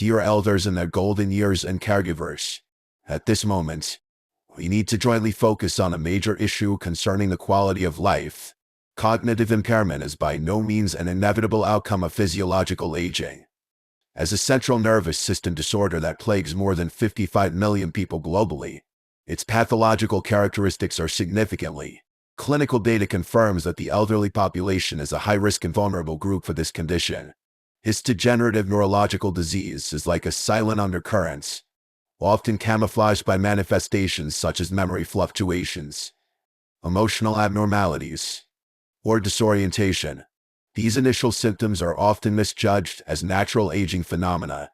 Dear elders in their golden years and caregivers, at this moment, we need to jointly focus on a major issue concerning the quality of life. Cognitive impairment is by no means an inevitable outcome of physiological aging. As a central nervous system disorder that plagues more than 55 million people globally, its pathological characteristics are significantly. Clinical data confirms that the elderly population is a high-risk and vulnerable group for this condition. This degenerative neurological disease is like a silent undercurrent, often camouflaged by manifestations such as memory fluctuations, emotional abnormalities, or disorientation. These initial symptoms are often misjudged as natural aging phenomena,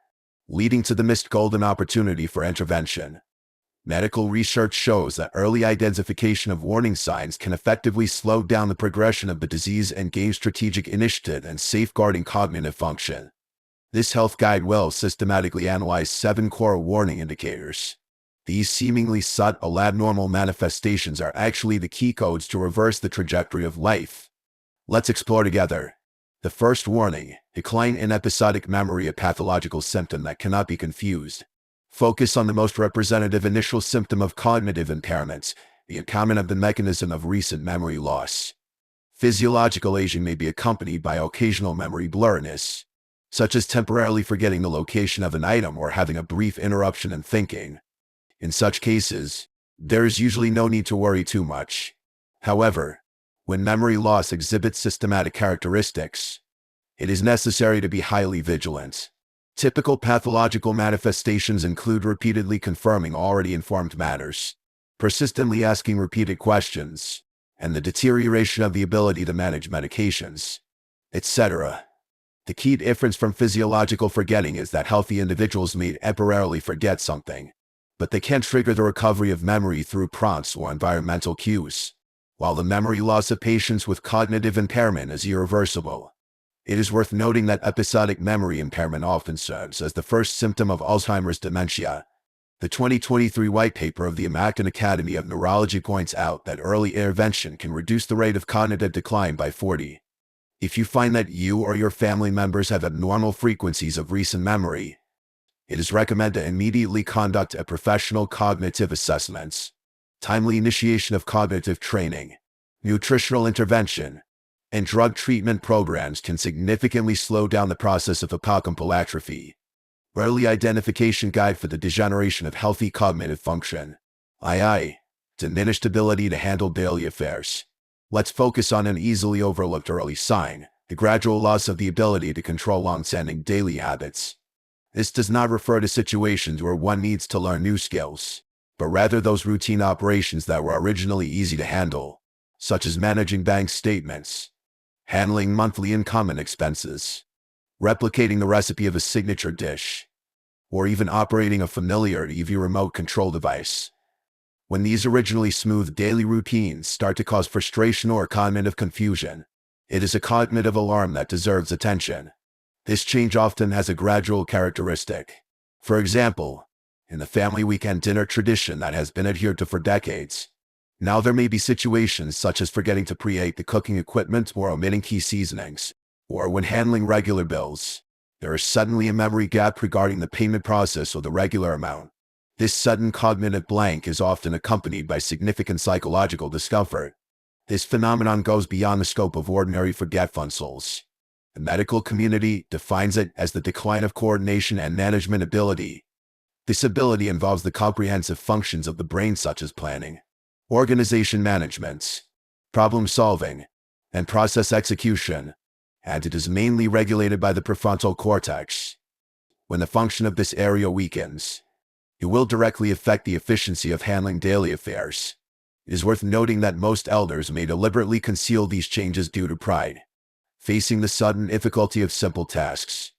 leading to the missed golden opportunity for intervention. Medical research shows that early identification of warning signs can effectively slow down the progression of the disease and gain strategic initiative in safeguarding cognitive function. This health guide will systematically analyze 7 core warning indicators. These seemingly subtle abnormal manifestations are actually the key codes to reverse the trajectory of life. Let's explore together. The first warning: decline in episodic memory, a pathological symptom that cannot be confused. Focus on the most representative initial symptom of cognitive impairment, the impairment of the mechanism of recent memory loss. Physiological aging may be accompanied by occasional memory blurriness, such as temporarily forgetting the location of an item or having a brief interruption in thinking. In such cases, there is usually no need to worry too much. However, when memory loss exhibits systematic characteristics, it is necessary to be highly vigilant. Typical pathological manifestations include repeatedly confirming already informed matters, persistently asking repeated questions, and the deterioration of the ability to manage medications, etc. The key difference from physiological forgetting is that healthy individuals may temporarily forget something, but they can trigger the recovery of memory through prompts or environmental cues, while the memory loss of patients with cognitive impairment is irreversible. It is worth noting that episodic memory impairment often serves as the first symptom of Alzheimer's dementia. The 2023 white paper of the American Academy of Neurology points out that early intervention can reduce the rate of cognitive decline by 40. If you find that you or your family members have abnormal frequencies of recent memory, it is recommended to immediately conduct a professional cognitive assessment. Timely initiation of cognitive training, nutritional intervention, and drug treatment programs can significantly slow down the process of hippocampal atrophy. Early identification guide for the degeneration of healthy cognitive function. Diminished ability to handle daily affairs. Let's focus on an easily overlooked early sign: the gradual loss of the ability to control long-standing daily habits. This does not refer to situations where one needs to learn new skills, but rather those routine operations that were originally easy to handle, such as managing bank statements, handling monthly income and expenses, replicating the recipe of a signature dish, or even operating a familiar EV remote control device. When these originally smooth daily routines start to cause frustration or cognitive confusion, it is a cognitive alarm that deserves attention. This change often has a gradual characteristic. For example, in the family weekend dinner tradition that has been adhered to for decades, now there may be situations such as forgetting to preheat the cooking equipment or omitting key seasonings, or when handling regular bills, there is suddenly a memory gap regarding the payment process or the regular amount. This sudden cognitive blank is often accompanied by significant psychological discomfort. This phenomenon goes beyond the scope of ordinary forgetfulness. The medical community defines it as the decline of coordination and management ability. This ability involves the comprehensive functions of the brain such as planning, organization management, problem solving, and process execution, and it is mainly regulated by the prefrontal cortex. When the function of this area weakens, it will directly affect the efficiency of handling daily affairs. It is worth noting that most elders may deliberately conceal these changes due to pride. Facing the sudden difficulty of simple tasks,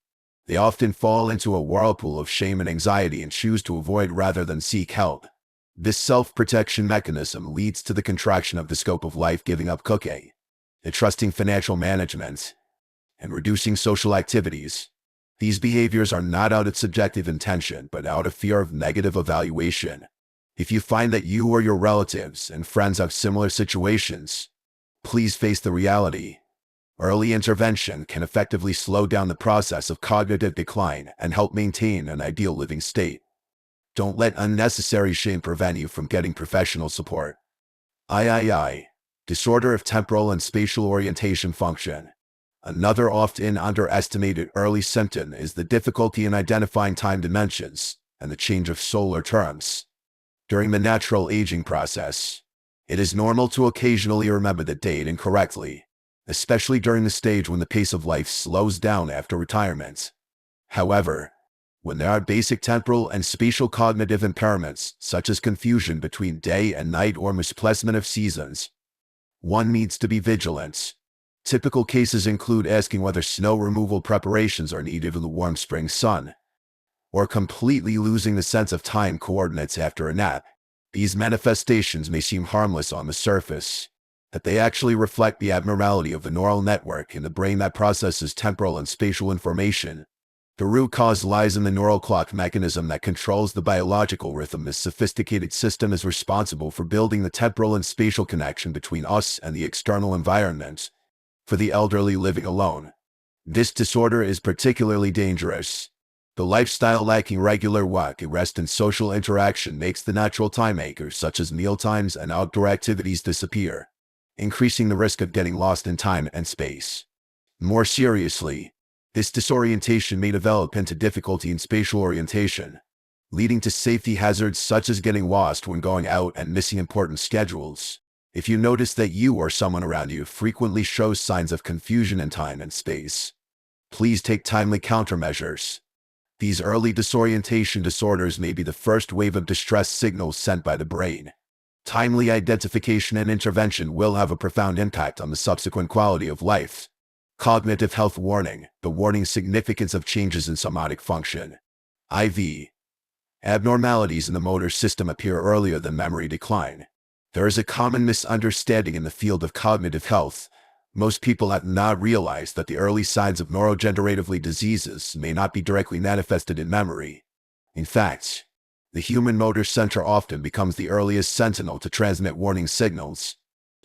they often fall into a whirlpool of shame and anxiety and choose to avoid rather than seek help. This self-protection mechanism leads to the contraction of the scope of life, giving up cooking, entrusting financial management, and reducing social activities. These behaviors are not out of subjective intention, but out of fear of negative evaluation. If you find that you or your relatives and friends have similar situations, please face the reality. Early intervention can effectively slow down the process of cognitive decline and help maintain an ideal living state. Don't let unnecessary shame prevent you from getting professional support. III. Disorder of temporal and spatial orientation function. Another often underestimated early symptom is the difficulty in identifying time dimensions and the change of solar terms. During the natural aging process, it is normal to occasionally remember the date incorrectly, especially during the stage when the pace of life slows down after retirement. However, when there are basic temporal and spatial cognitive impairments, such as confusion between day and night or misplacement of seasons, one needs to be vigilant. Typical cases include asking whether snow removal preparations are needed in the warm spring sun, or completely losing the sense of time coordinates after a nap. These manifestations may seem harmless on the surface, but they actually reflect the abnormality of the neural network in the brain that processes temporal and spatial information. The root cause lies in the neural clock mechanism that controls the biological rhythm. This sophisticated system is responsible for building the temporal and spatial connection between us and the external environment. For the elderly living alone, this disorder is particularly dangerous. The lifestyle lacking regular work, rest, and social interaction makes the natural time anchors such as mealtimes and outdoor activities disappear, increasing the risk of getting lost in time and space. More seriously, this disorientation may develop into difficulty in spatial orientation, leading to safety hazards such as getting lost when going out and missing important schedules. If you notice that you or someone around you frequently shows signs of confusion in time and space, please take timely countermeasures. These early disorientation disorders may be the first wave of distress signals sent by the brain. Timely identification and intervention will have a profound impact on the subsequent quality of life. Cognitive health warning: the warning significance of changes in somatic function. IV. Abnormalities in the motor system appear earlier than memory decline. There is a common misunderstanding in the field of cognitive health. Most people have not realized that the early signs of neurodegenerative diseases may not be directly manifested in memory. In fact, the human motor center often becomes the earliest sentinel to transmit warning signals,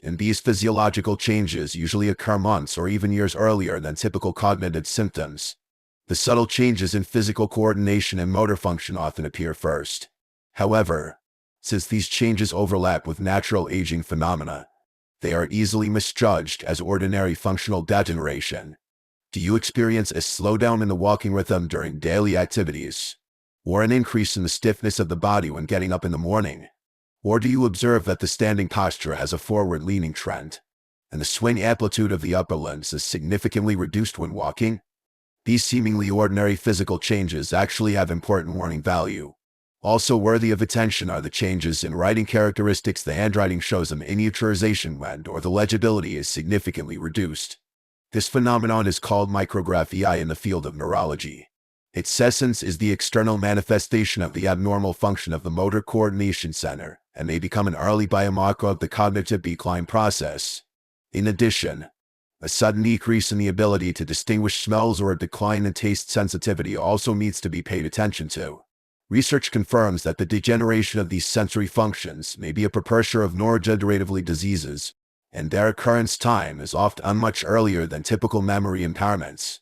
and these physiological changes usually occur months or even years earlier than typical cognitive symptoms. The subtle changes in physical coordination and motor function often appear first. However, since these changes overlap with natural aging phenomena, they are easily misjudged as ordinary functional degeneration. Do you experience a slowdown in the walking rhythm during daily activities, or an increase in the stiffness of the body when getting up in the morning? Or do you observe that the standing posture has a forward-leaning trend, and the swing amplitude of the upper limbs is significantly reduced when walking? These seemingly ordinary physical changes actually have important warning value. Also worthy of attention are the changes in writing characteristics. The handwriting shows a miniaturization when or the legibility is significantly reduced. This phenomenon is called micrographia in the field of neurology. Its essence is the external manifestation of the abnormal function of the motor coordination center, and may become an early biomarker of the cognitive decline process. In addition, a sudden decrease in the ability to distinguish smells or a decline in taste sensitivity also needs to be paid attention to. Research confirms that the degeneration of these sensory functions may be a precursor of neurodegenerative diseases, and their occurrence time is often much earlier than typical memory impairments.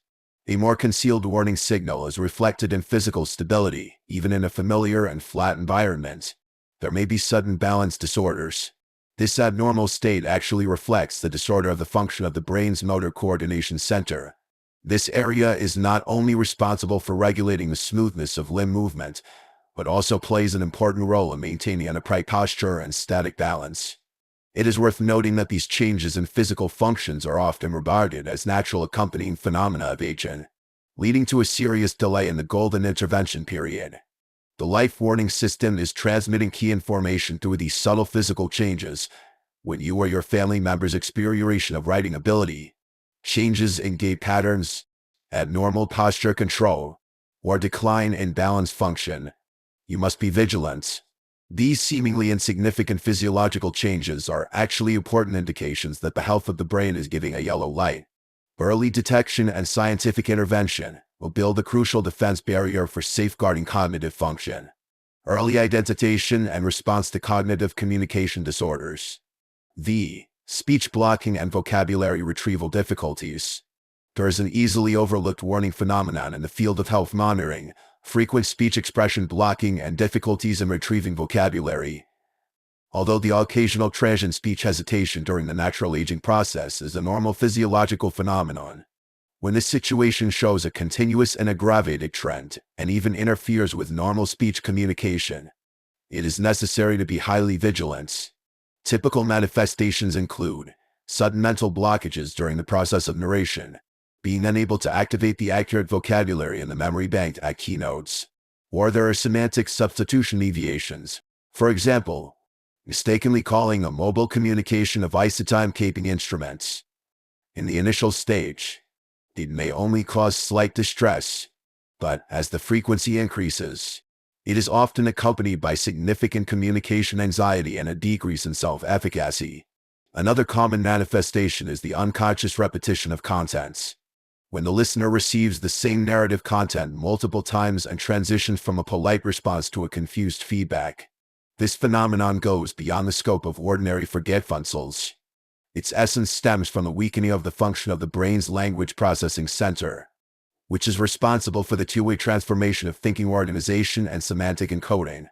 A more concealed warning signal is reflected in physical stability, even in a familiar and flat environment. There may be sudden balance disorders. This abnormal state actually reflects the disorder of the function of the brain's motor coordination center. This area is not only responsible for regulating the smoothness of limb movement, but also plays an important role in maintaining an upright posture and static balance. It is worth noting that these changes in physical functions are often regarded as natural accompanying phenomena of aging, leading to a serious delay in the golden intervention period. The life warning system is transmitting key information through these subtle physical changes. When you or your family members experience of writing ability, changes in gait patterns, abnormal posture control, or decline in balance function, you must be vigilant. These seemingly insignificant physiological changes are actually important indications that the health of the brain is giving a yellow light. Early detection and scientific intervention will build a crucial defense barrier for safeguarding cognitive function. Early identification and response to cognitive communication disorders. The Speech blocking and vocabulary retrieval difficulties. There is an easily overlooked warning phenomenon in the field of health monitoring: frequent speech expression blocking and difficulties in retrieving vocabulary. Although the occasional transient speech hesitation during the natural aging process is a normal physiological phenomenon, when this situation shows a continuous and aggravated trend and even interferes with normal speech communication, it is necessary to be highly vigilant. Typical manifestations include sudden mental blockages during the process of narration, being unable to activate the accurate vocabulary in the memory bank at keynotes, or there are semantic substitution deviations. For example, mistakenly calling a mobile communication device a time-keeping instrument. In the initial stage, it may only cause slight distress, but as the frequency increases, it is often accompanied by significant communication anxiety and a decrease in self-efficacy. Another common manifestation is the unconscious repetition of contents. When the listener receives the same narrative content multiple times and transitions from a polite response to a confused feedback, this phenomenon goes beyond the scope of ordinary forgetfulness. Its essence stems from the weakening of the function of the brain's language processing center, which is responsible for the two-way transformation of thinking organization and semantic encoding.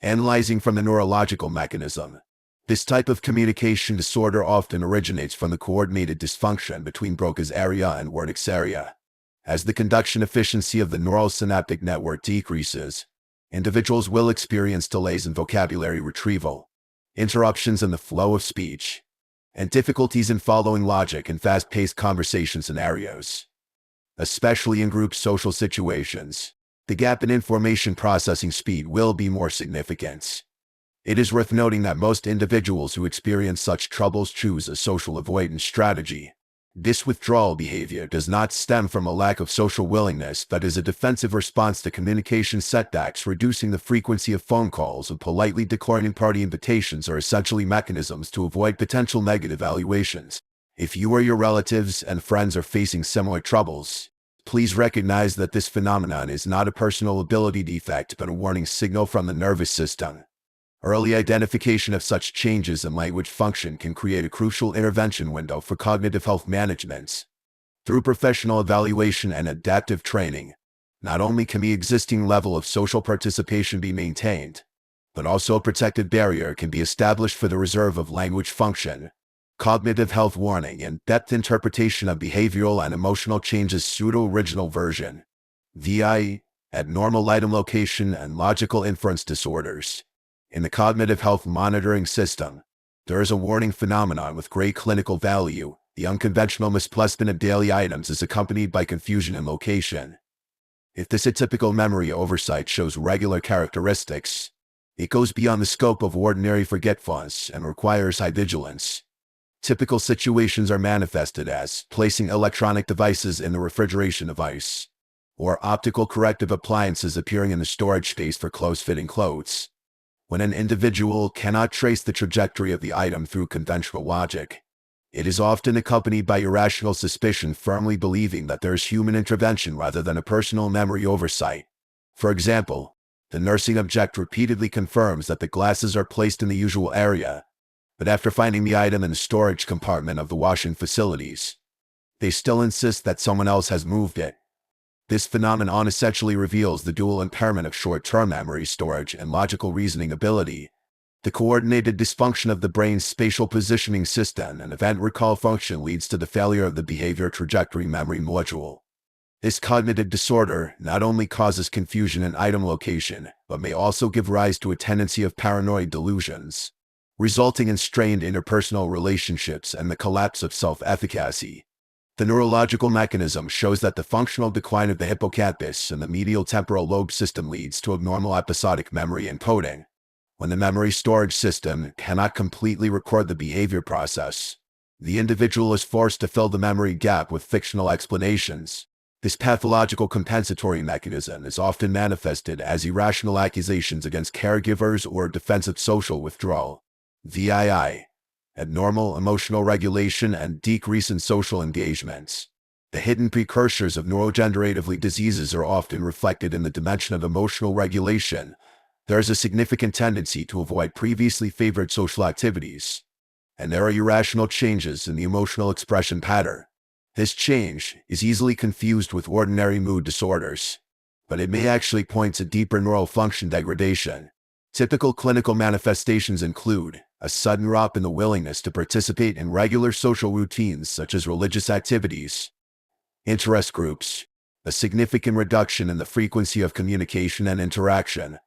Analyzing from the neurological mechanism, this type of communication disorder often originates from the coordinated dysfunction between Broca's area and Wernicke's area. As the conduction efficiency of the neural synaptic network decreases, individuals will experience delays in vocabulary retrieval, interruptions in the flow of speech, and difficulties in following logic in fast-paced conversation scenarios. Especially in group social situations, the gap in information processing speed will be more significant. It is worth noting that most individuals who experience such troubles choose a social avoidance strategy. This withdrawal behavior does not stem from a lack of social willingness but is a defensive response to communication setbacks. Reducing the frequency of phone calls and politely declining party invitations are essentially mechanisms to avoid potential negative evaluations. If you or your relatives and friends are facing similar troubles, please recognize that this phenomenon is not a personal ability defect but a warning signal from the nervous system. Early identification of such changes in language function can create a crucial intervention window for cognitive health management. Through professional evaluation and adaptive training, not only can the existing level of social participation be maintained, but also a protective barrier can be established for the reserve of language function. Cognitive health warning and depth interpretation of behavioral and emotional changes. Pseudo-original version. VI, abnormal item location and logical inference disorders. In the cognitive health monitoring system, there is a warning phenomenon with great clinical value. The unconventional misplacement of daily items is accompanied by confusion in location. If this atypical memory oversight shows regular characteristics, it goes beyond the scope of ordinary forgetfulness and requires high vigilance. Typical situations are manifested as placing electronic devices in the refrigeration device, or optical corrective appliances appearing in the storage space for close-fitting clothes. When an individual cannot trace the trajectory of the item through conventional logic, it is often accompanied by irrational suspicion, firmly believing that there is human intervention rather than a personal memory oversight. For example, the nursing object repeatedly confirms that the glasses are placed in the usual area, but after finding the item in the storage compartment of the washing facilities, they still insist that someone else has moved it. This phenomenon essentially reveals the dual impairment of short-term memory storage and logical reasoning ability. The coordinated dysfunction of the brain's spatial positioning system and event recall function leads to the failure of the behavior trajectory memory module. This cognitive disorder not only causes confusion in item location, but may also give rise to a tendency of paranoid delusions, resulting in strained interpersonal relationships and the collapse of self-efficacy. The neurological mechanism shows that the functional decline of the hippocampus and the medial temporal lobe system leads to abnormal episodic memory encoding. When the memory storage system cannot completely record the behavior process, the individual is forced to fill the memory gap with fictional explanations. This pathological compensatory mechanism is often manifested as irrational accusations against caregivers or defensive social withdrawal. VII. Abnormal emotional regulation and decrease in social engagements. The hidden precursors of neurodegenerative diseases are often reflected in the dimension of emotional regulation. There is a significant tendency to avoid previously favored social activities, and there are irrational changes in the emotional expression pattern. This change is easily confused with ordinary mood disorders, but it may actually point to deeper neural function degradation. Typical clinical manifestations include a sudden drop in the willingness to participate in regular social routines such as religious activities, interest groups, a significant reduction in the frequency of communication and interaction,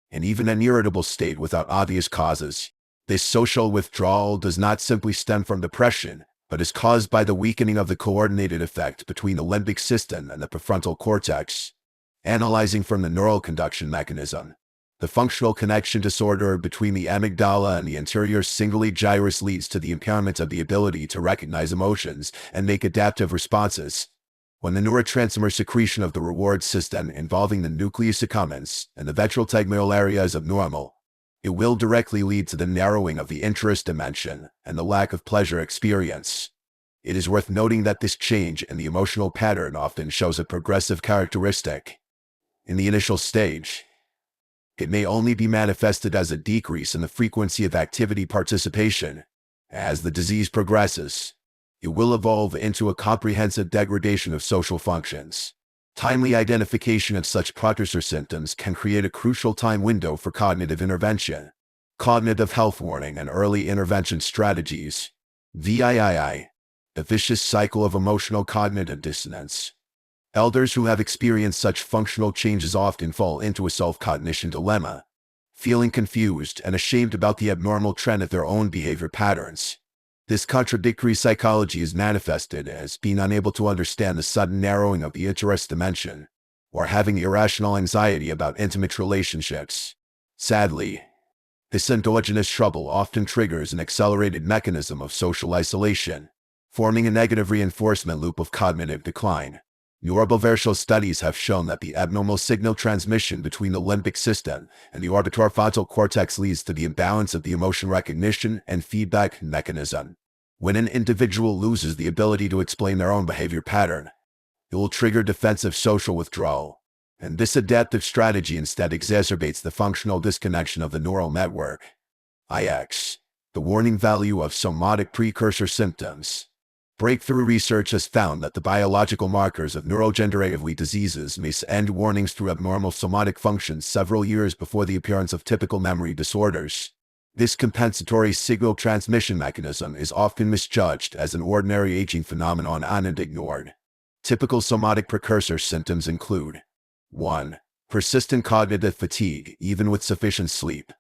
and even an irritable state without obvious causes. This social withdrawal does not simply stem from depression, but is caused by the weakening of the coordinated effect between the limbic system and the prefrontal cortex. Analyzing from the neural conduction mechanism, the functional connection disorder between the amygdala and the anterior cingulate gyrus leads to the impairment of the ability to recognize emotions and make adaptive responses. When the neurotransmitter secretion of the reward system involving the nucleus accumbens and the ventral tegmental area is abnormal, it will directly lead to the narrowing of the interest dimension and the lack of pleasure experience. It is worth noting that this change in the emotional pattern often shows a progressive characteristic. In the initial stage, it may only be manifested as a decrease in the frequency of activity participation. As the disease progresses, it will evolve into a comprehensive degradation of social functions. Timely identification of such precursor symptoms can create a crucial time window for cognitive intervention. Cognitive health warning and early intervention strategies. VIII. The vicious cycle of emotional cognitive dissonance. Elders who have experienced such functional changes often fall into a self-cognition dilemma, feeling confused and ashamed about the abnormal trend of their own behavior patterns. This contradictory psychology is manifested as being unable to understand the sudden narrowing of the interest dimension, or having irrational anxiety about intimate relationships. Sadly, this endogenous trouble often triggers an accelerated mechanism of social isolation, forming a negative reinforcement loop of cognitive decline. Neurobehavioral studies have shown that the abnormal signal transmission between the limbic system and the orbitofrontal cortex leads to the imbalance of the emotion recognition and feedback mechanism. When an individual loses the ability to explain their own behavior pattern, it will trigger defensive social withdrawal, and this adaptive strategy instead exacerbates the functional disconnection of the neural network. IX. The warning value of somatic precursor symptoms. Breakthrough research has found that the biological markers of neurodegenerative diseases may send warnings through abnormal somatic functions several years before the appearance of typical memory disorders. This compensatory signal transmission mechanism is often misjudged as an ordinary aging phenomenon and ignored. Typical somatic precursor symptoms include 1. Persistent cognitive fatigue even with sufficient sleep.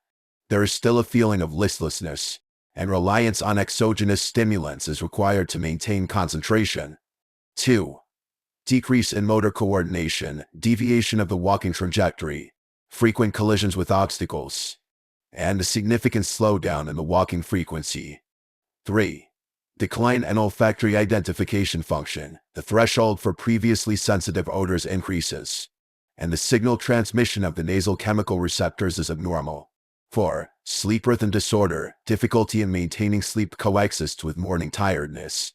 There is still a feeling of listlessness, and reliance on exogenous stimulants is required to maintain concentration. 2. Decrease in motor coordination, deviation of the walking trajectory, frequent collisions with obstacles, and a significant slowdown in the walking frequency. 3. Decline in olfactory identification function. The threshold for previously sensitive odors increases, and the signal transmission of the nasal chemical receptors is abnormal. 4. Sleep rhythm disorder. Difficulty in maintaining sleep coexists with morning tiredness.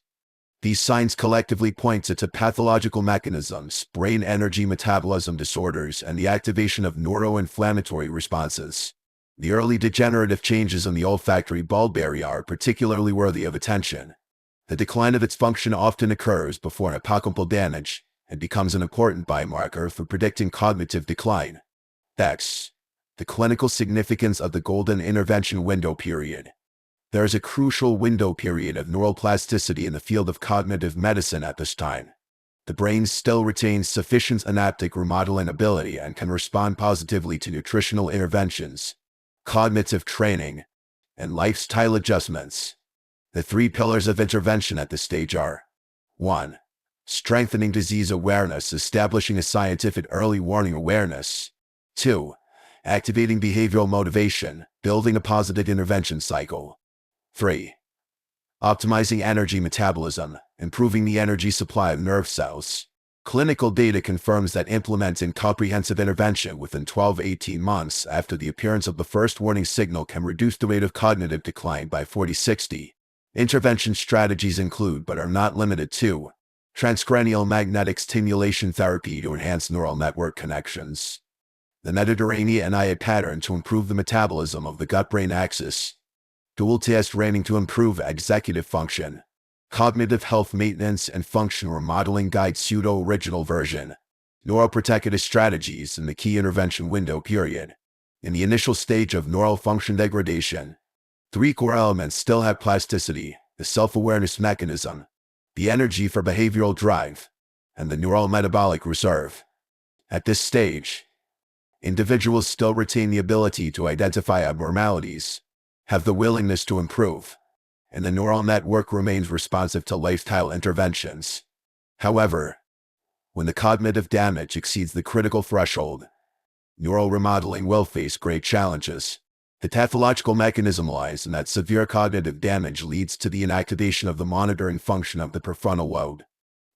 These signs collectively point to pathological mechanisms, brain energy metabolism disorders, and the activation of neuroinflammatory responses. The early degenerative changes in the olfactory bulb area are particularly worthy of attention. The decline of its function often occurs before hippocampal damage and becomes an important biomarker for predicting cognitive decline. X. The clinical significance of the golden intervention window period. There is a crucial window period of neuroplasticity in the field of cognitive medicine at this time. The brain still retains sufficient synaptic remodeling ability and can respond positively to nutritional interventions, cognitive training, and lifestyle adjustments. The 3 pillars of intervention at this stage are 1. Strengthening disease awareness, establishing a scientific early warning awareness. 2. Activating behavioral motivation, building a positive intervention cycle. 3. Optimizing energy metabolism, improving the energy supply of nerve cells. Clinical data confirms that implementing comprehensive intervention within 12-18 months after the appearance of the first warning signal can reduce the rate of cognitive decline by 40-60. Intervention strategies include, but are not limited to, transcranial magnetic stimulation therapy to enhance neural network connections, the Mediterranean eye pattern to improve the metabolism of the gut-brain axis, dual task training to improve executive function, cognitive health maintenance and function remodeling guide pseudo-original version, neuroprotective strategies in the key intervention window period. In the initial stage of neural function degradation, three core elements still have plasticity: the self-awareness mechanism, the energy for behavioral drive, and the neural metabolic reserve. At this stage, individuals still retain the ability to identify abnormalities, have the willingness to improve, and the neural network remains responsive to lifestyle interventions. However, when the cognitive damage exceeds the critical threshold, neural remodeling will face great challenges. The pathological mechanism lies in that severe cognitive damage leads to the inactivation of the monitoring function of the prefrontal lobe.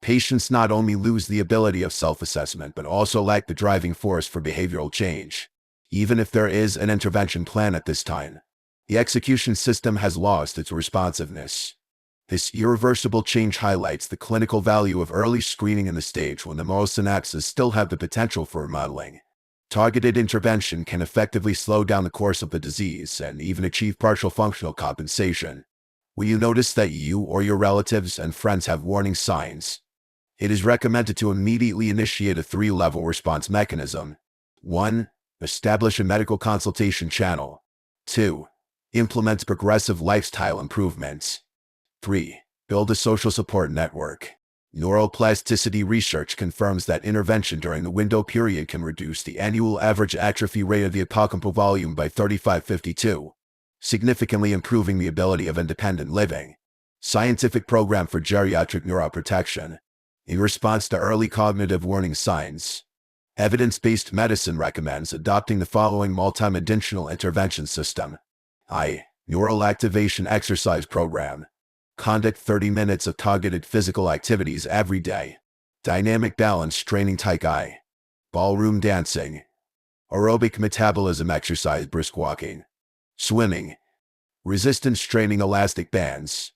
Patients not only lose the ability of self-assessment but also lack the driving force for behavioral change. Even if there is an intervention plan at this time, the execution system has lost its responsiveness. This irreversible change highlights the clinical value of early screening in the stage when the neural synapses still have the potential for remodeling. Targeted intervention can effectively slow down the course of the disease and even achieve partial functional compensation. Will you notice that you or your relatives and friends have warning signs? It is recommended to immediately initiate a 3-level response mechanism. 1. Establish a medical consultation channel. 2. Implement progressive lifestyle improvements. 3. Build a social support network. Neuroplasticity research confirms that intervention during the window period can reduce the annual average atrophy rate of the hippocampal volume by 35-52, significantly improving the ability of independent living. Scientific Program for Geriatric Neuroprotection. In response to early cognitive warning signs, evidence-based medicine recommends adopting the following multidimensional intervention system. Neural activation exercise program. Conduct 30 minutes of targeted physical activities every day. Dynamic balance training type I. Ballroom dancing. Aerobic metabolism exercise, brisk walking. Swimming. Resistance training, elastic bands.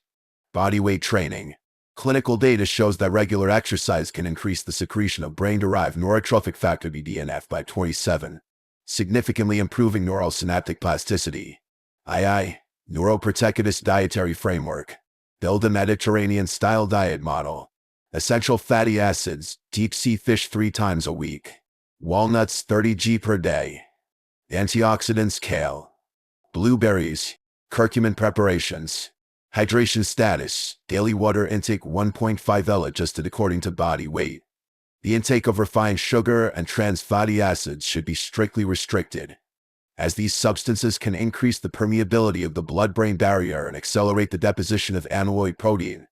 Body weight training. Clinical data shows that regular exercise can increase the secretion of brain-derived neurotrophic factor BDNF by 27, significantly improving neural synaptic plasticity. Neuroprotective dietary framework. Build a Mediterranean-style diet model. Essential fatty acids, deep-sea fish 3 times a week. Walnuts 30 g per day. Antioxidants, kale. Blueberries. Curcumin preparations. Hydration status, daily water intake 1.5 L adjusted according to body weight. The intake of refined sugar and trans fatty acids should be strictly restricted, as these substances can increase the permeability of the blood-brain barrier and accelerate the deposition of amyloid protein.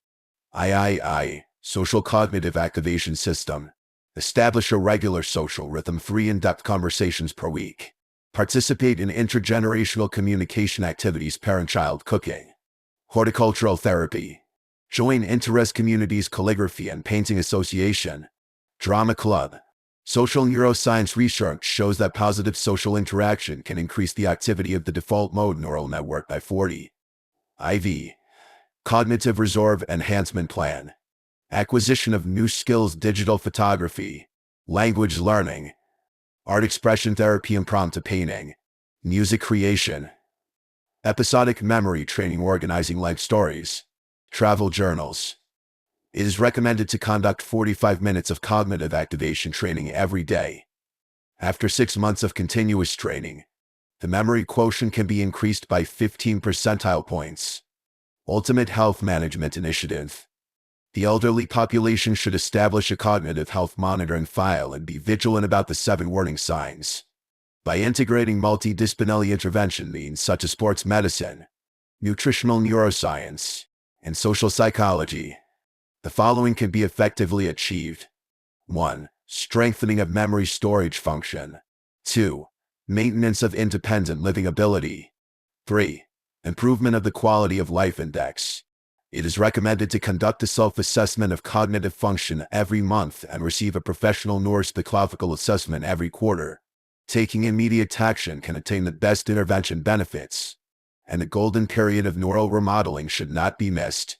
Social cognitive activation system. Establish a regular social rhythm, 3 in-depth conversations per week. Participate in intergenerational communication activities, parent-child cooking. Horticultural therapy. Join interest communities, calligraphy and painting association. Drama club. Social neuroscience research shows that positive social interaction can increase the activity of the default mode neural network by 40. Cognitive reserve enhancement plan. Acquisition of new skills, digital photography, language learning, art expression therapy, impromptu painting, music creation. Episodic memory training, organizing life stories, travel journals. It is recommended to conduct 45 minutes of cognitive activation training every day. After 6 months of continuous training, the memory quotient can be increased by 15 percentile points. Ultimate Health Management Initiative. The elderly population should establish a cognitive health monitoring file and be vigilant about the 7 warning signs. By integrating multidisciplinary interventions such as sports medicine, nutritional neuroscience, and social psychology, the following can be effectively achieved. 1. Strengthening of memory storage function. 2. Maintenance of independent living ability. 3. Improvement of the quality of life index. It is recommended to conduct a self-assessment of cognitive function every month and receive a professional neuropsychological assessment every quarter. Taking immediate action can attain the best intervention benefits, and the golden period of neural remodeling should not be missed.